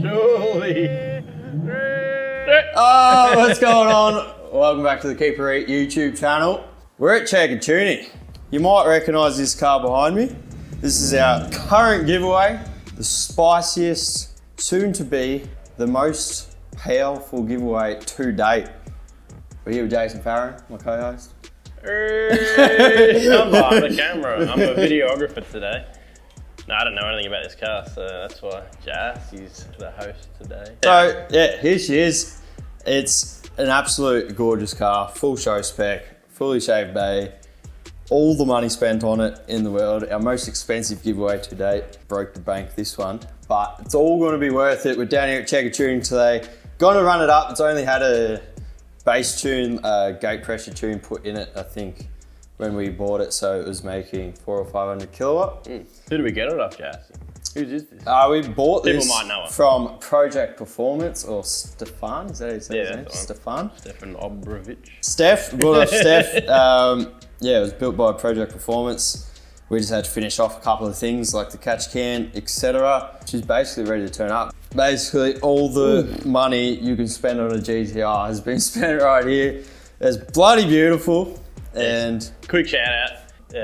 Surely. Oh, what's going on? Welcome back to the Reet YouTube channel. We're at Troubleshooting. You might recognise this car behind me. This is our current giveaway, the spiciest, soon to be the most powerful giveaway to date. We're here with Jason Farron, my co-host. I'm behind the camera. I'm a videographer today. No, I don't know anything about this car, so that's why Jas is the host today. So yeah, here she is. It's an absolute gorgeous car, full show spec, fully shaved bay, all the money spent on it in the world. Our most expensive giveaway to date. Broke the bank, this one, but it's all going to be worth it. We're down here at Troubleshooting today. Going to run it up. It's only had a bass tune, gate pressure tune put in it, I think, when we bought it, so it was making 400 or 500 kilowatt. Who did we get it off, Jas? Whose is this? We bought People this might know it. from Project Performance, or Stefan, is that how you say his name? Stefan? Stefan Obrovich. Steph, bought off Steph. Yeah, it was built by Project Performance. We just had to finish off a couple of things like the catch can, etc. She's basically ready to turn up. Basically, all the money you can spend on a GTR has been spent right here. It's bloody beautiful. And quick shout out,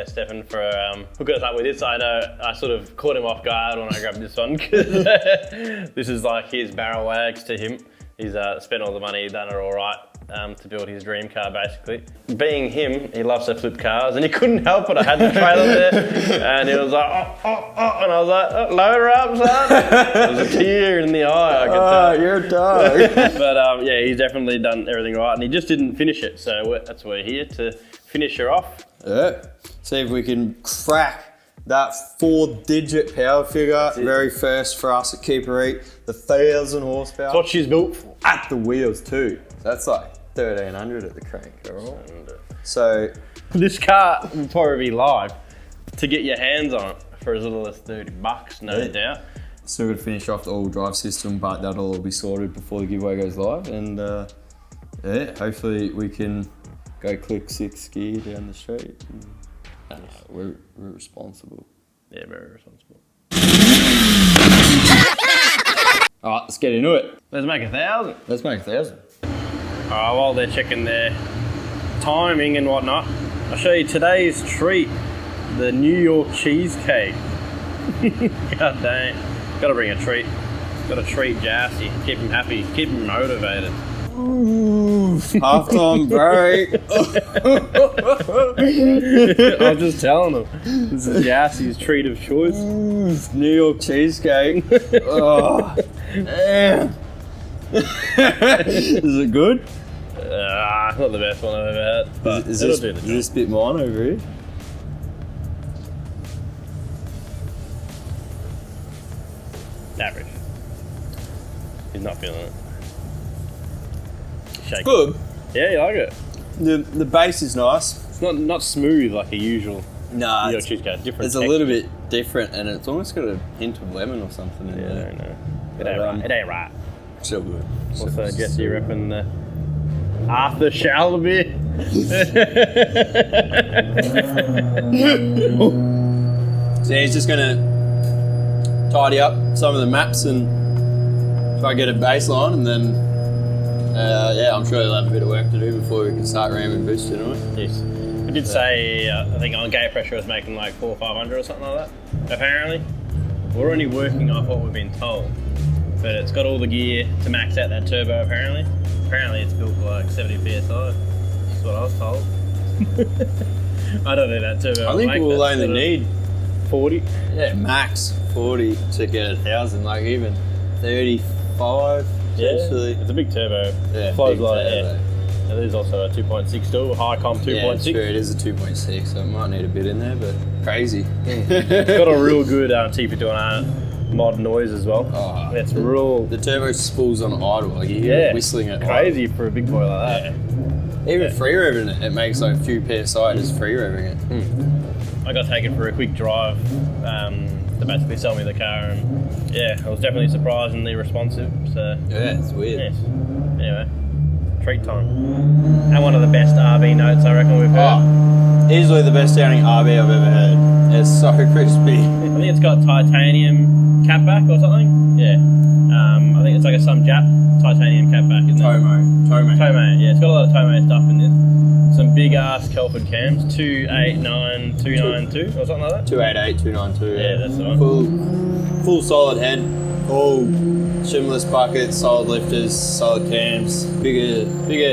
Stefan, for hooking us up with this. I know I sort of caught him off guard when I grabbed this one because this is like his barrel wags to him. He's spent all the money, done it all right to build his dream car, basically. Being him, he loves to flip cars, and he couldn't help it. I had the trailer there, and he was like, oh, and I was like, load her up, son. There was a tear in the eye, I could tell. You're a dog. But yeah, he's definitely done everything right, and he just didn't finish it, so that's why we're here to finish her off. Yeah, see if we can crack that 4-digit power figure. Very first for us at Reet, the 1,000 horsepower. That's what she's built for. At the wheels too. So that's like 1,300 at the crank. So this car will probably be live to get your hands on it for as little as $30, no doubt. Still got to finish off the all drive system, but that'll all be sorted before the giveaway goes live. And yeah, hopefully we can go click 6th gear down the street. We're responsible. Yeah, very responsible. All right, let's get into it. Let's make 1,000. Let's make 1,000. All right, while they're checking their timing and whatnot, I'll show you today's treat, the New York cheesecake. God dang, gotta bring a treat. Gotta treat Jassy, keep him happy, keep him motivated. Ooh, half-time break. I'm just telling them, this is Jassy's treat of choice. Ooh, New York cheesecake. Oh, damn. Is it good? Not the best one I've ever had, but is this bit mine over here? Average. He's not feeling it. Shake. Good. Yeah, you like it? The base is nice. It's not smooth like a usual New York it's cheesecake. Different. It's a little bit different, and it's almost got a hint of lemon or something in there. I don't know. It ain't right. It ain't right. Still good. Also, Jesse, you repping the Arthur Shalby? So he's just gonna tidy up some of the maps and try to get a baseline, and then yeah, I'm sure he'll have a bit of work to do before we can start ramming boost into it. Yes. I did say, I think on gate pressure it was making like 400 or 500 or something like that, apparently. We're only working off what we've been told, but it's got all the gear to max out that turbo apparently. Apparently it's built for like 70 PSI, that's what I was told. I don't know that turbo. I think we'll only need 40. Yeah, max 40 to get 1,000, like even 35. Yeah, it's a big turbo. Yeah, flows big like turbo. Yeah. It is also a 2.6 still, high comp 2.6. Yeah, it's true, it is a 2.6, so it might need a bit in there, but crazy. It's got a real good TP2 mod noise as well. Oh, it's real. The turbo spools on idle, like you hear it whistling at crazy for a big boy like that. Yeah. Even free revving it, it makes like a few PSI just free revving it. I got taken for a quick drive to basically sell me the car, and yeah, I was definitely surprisingly responsive. So yeah, it's weird. Yes. Anyway, treat time. And one of the best RB notes I reckon we've heard. Oh, easily the best sounding RB I've ever heard. It's so crispy. I think it's got titanium catback or something. Yeah. Telford cams, 289292 or something like that. 288292. Yeah, that's the one. Full solid head, all shimless buckets, solid lifters, solid cams, bigger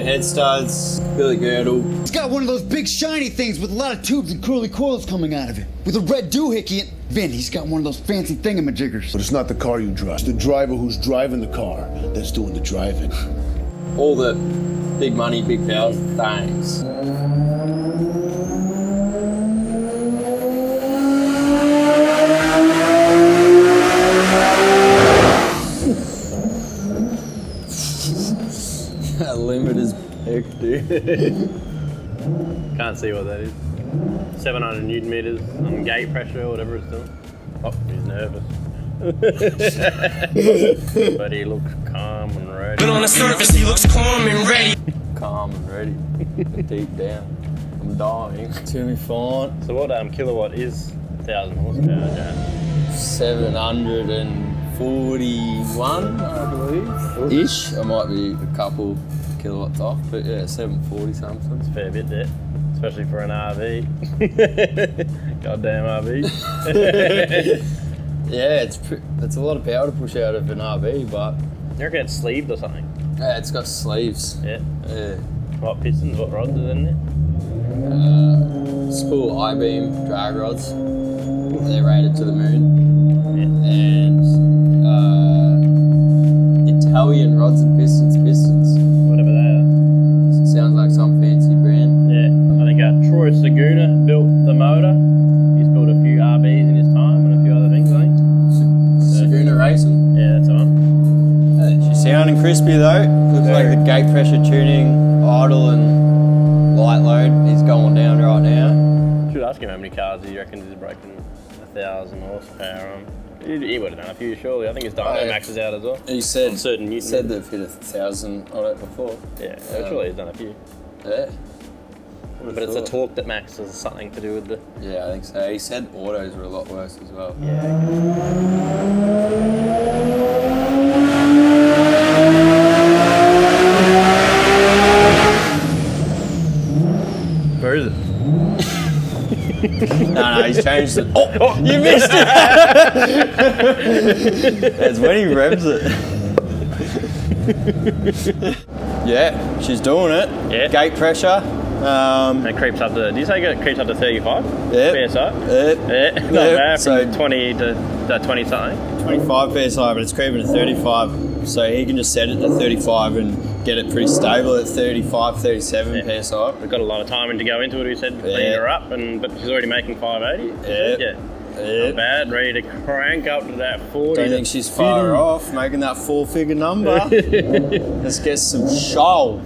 head studs, billy girdle. It's got one of those big shiny things with a lot of tubes and curly coils coming out of it. With a red doohickey and Vin, he's got one of those fancy thingamajiggers. But it's not the car you drive. It's the driver who's driving the car that's doing the driving. All the big money, big power things. That limit is heck, dude. Can't see what that is. 700 newton meters on gate pressure or whatever it's doing. Oh, he's nervous. But he looks calm and ready. But on the surface, he looks calm and ready. Calm and ready. Deep down. I'm dying. To me fine. So what kilowatt is 1,000 horsepower, Jack? 741, I believe. Ish. I might be a couple kilowatts off, but yeah, 740 something. It's a fair bit there, especially for an RV. Goddamn RV. Yeah, it's a lot of power to push out of an RV, but You reckon it's sleeved or something? yeah, it's got sleeves. Yeah. Yeah. What pistons, what rods are in there? Spool I-beam drag rods. They're rated to the moon. Yeah. And Italian rods and pistons. Whatever they are. Sounds like some fancy brand. Yeah. I think Troy Saguna built the motor. He's built a few RBs in his time and a few other things, I think. Saguna Racing. Yeah, that's the one. She's sounding crispy though. Looks like the gate pressure tuning, idle and light load is going down right now. Should ask him how many cars he reckons he's breaking 1,000 horsepower on. He would have done a few, surely. I think his Dyno maxes out as well. He said, On certain newton said meters. they've hit 1,000 on it before. Yeah, surely he's done a few. Yeah. But it's the torque that maxes something to do with the... Yeah, I think so. He said autos were a lot worse as well. Yeah. Where is it? No, he's changed it. Oh, you missed it! That's when he revs it. Yeah, she's doing it. Yeah. Gate pressure. It creeps up to... Do you say it creeps up to 35? Yeah. PSI? Yeah. Yeah, not bad. From 20 to 20 something. 25 PSI, but it's creeping to 35. So he can just set it to 35 and get it pretty stable at 35, 37 PSI. We've got a lot of time to go into it. We said clean her up, but she's already making 580. Yeah. Not bad. Ready to crank up to that 40. Don't think she's far off, making that 4-figure number. Let's get some show.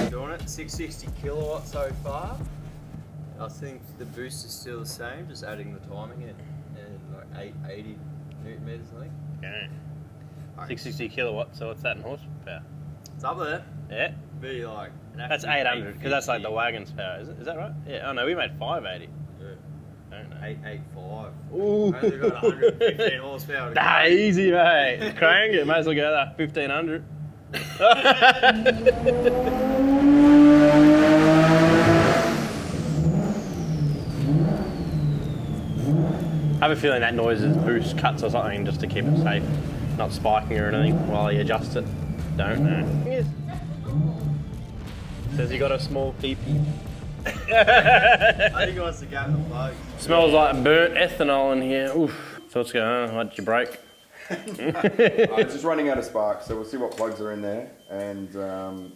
Doing it, 660 kilowatts so far. I think the boost is still the same, just adding the timing in, and like 880 newton meters, I think. Okay. 660 kilowatts, so what's that in horsepower? It's up there. Yeah. Be like That's 800, because that's like the wagon's power, is it? Is that right? Yeah. Oh no, we made 580. Yeah. I don't know. 885. Ooh. Only got 115 horsepower. To Ah, go. easy, mate. Crank it. Might as well go there. 1,500. I have a feeling that noise is boost cuts or something just to keep it safe, not spiking or anything while you adjust it. Don't know. Says you got a small pee-pee. I think he wants to go in the plug. Smells like burnt ethanol in here. Oof. So what's going on? Why'd you break? It's just running out of spark, so we'll see what plugs are in there. And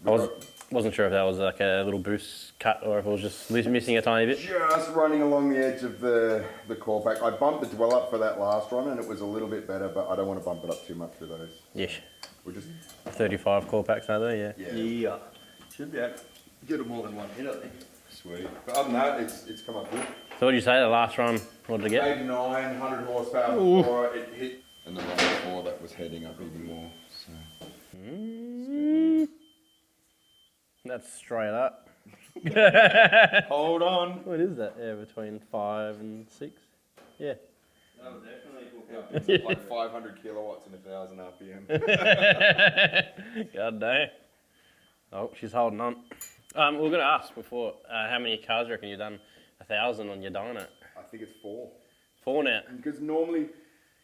I was Wasn't sure if that was like a little boost cut or if it was just missing a tiny bit. Just running along the edge of the core pack. I bumped the dwell up for that last run and it was a little bit better, but I don't want to bump it up too much for those. Yes. We'll just 35 core packs are there, yeah. Yeah. Should be able to get it more than one hit, I think. sweet. But other than that, it's come up good. So what did you say the last run? What did it get? 89, 100 horsepower before it hit. And the run before that was heading up even more. So. That's straight up. Hold on. What is that? Yeah, between 5 and 6. Yeah. That'll definitely hook up. It's like 500 kilowatts and 1,000 RPM. God damn. Oh, she's holding on. We were going to ask before, how many cars do you reckon you've done 1,000 on your Dyno? I think it's 4. 4 now. Because normally,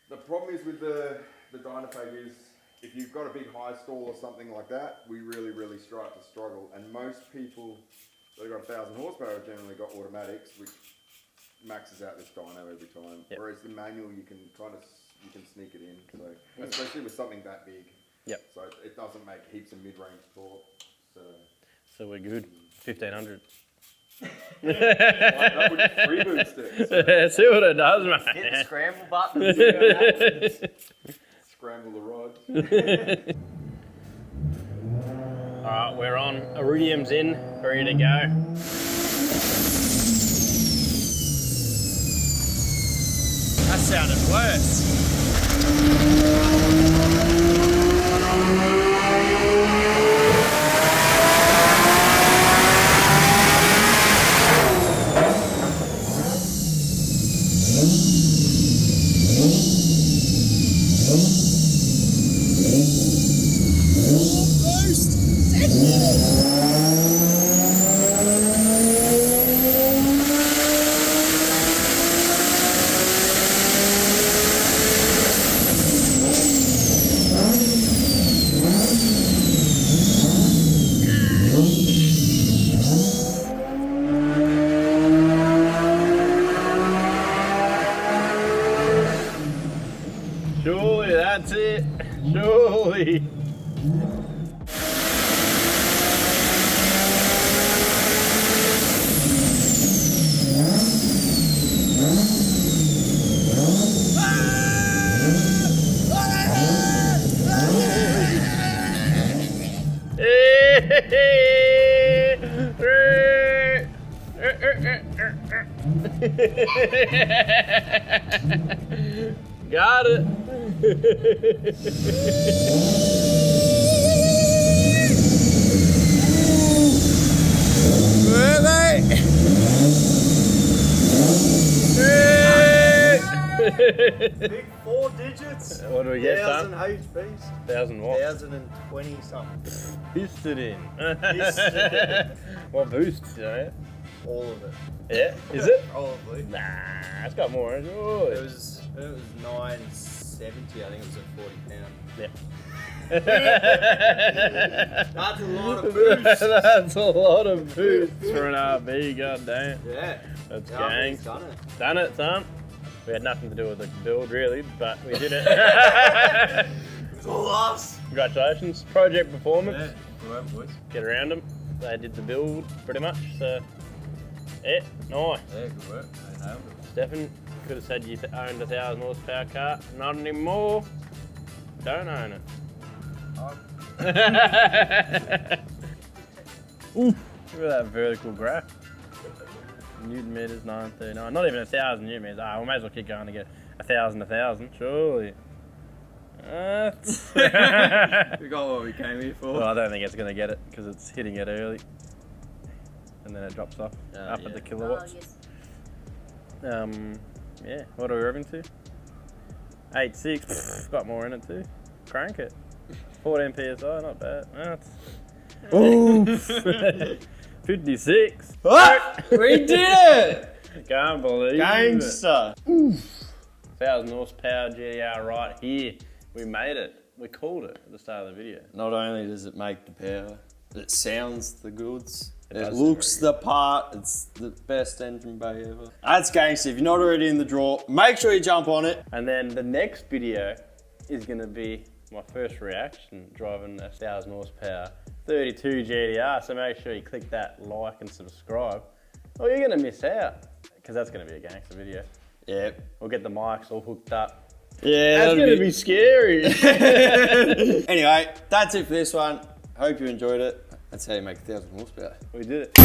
the problem is with the Dynapeg is, if you've got a big high stall or something like that, we really start to struggle. And most people that have got 1,000 horsepower have generally got automatics, which maxes out this dyno every time. Yep. Whereas the manual, you can sneak it in. So especially with something that big. Yep. So it doesn't make heaps of mid-range torque. So we're good. 1,500. That would be free boost it. See what it does, mate. Hit the scramble button. Scramble the rods. Alright, we're on. Iridium's in, ready to go. That sounded worse. Surely, that's it. Surely. Got it. Big 4 digits. What do we get, 1,000 son? HPs. 1,000 what? 1,020 something. Boosted in. Boosted in. What boost, you know? All of it. Yeah, is it? Probably. Nah, it's got more. Oh, It was 970. I think it was at 40 pounds. yeah. That's a lot of boost. That's a lot of boost for an RB, god damn. Yeah. That's The gang. RB's done it. Done it, son. We had nothing to do with the build, really, but we did it. It's all us. Congratulations. Project performance. Yeah. Good work, boys. Get around them. They did the build, pretty much, so... Yeah, nice. Yeah, good work. They nailed it. Stefan, could have said you owned a 1,000 horsepower car. Not anymore. Don't own it. Ooh, look at that vertical graph. Newton meters 939. Not even 1,000 Newton meters. Ah, we may as well keep going to get 1,000, surely. We got what we came here for. Well, I don't think it's going to get it because it's hitting it early. And then it drops off up at the kilowatts. Oh, Yeah, what are we revving to? 8.6, got more in it too. Crank it. 14 PSI, not bad. That's... Ooh, 56. What? We did it! Can't believe it. Gangster. 1,000 horsepower GTR right here. We made it. We called it at the start of the video. Not only does it make the power, it sounds the goods. It does looks the part. It's the best engine bay ever. That's gangster. If you're not already in the draw, make sure you jump on it. And then the next video is going to be my first reaction driving a 1,000 horsepower 32 GTR. So make sure you click that like and subscribe, or you're gonna miss out, because that's gonna be a gangster video. Yep. We'll get the mics all hooked up. Yeah, That's gonna be scary. Anyway, that's it for this one. Hope you enjoyed it. That's how you make 1,000 horsepower. We did it.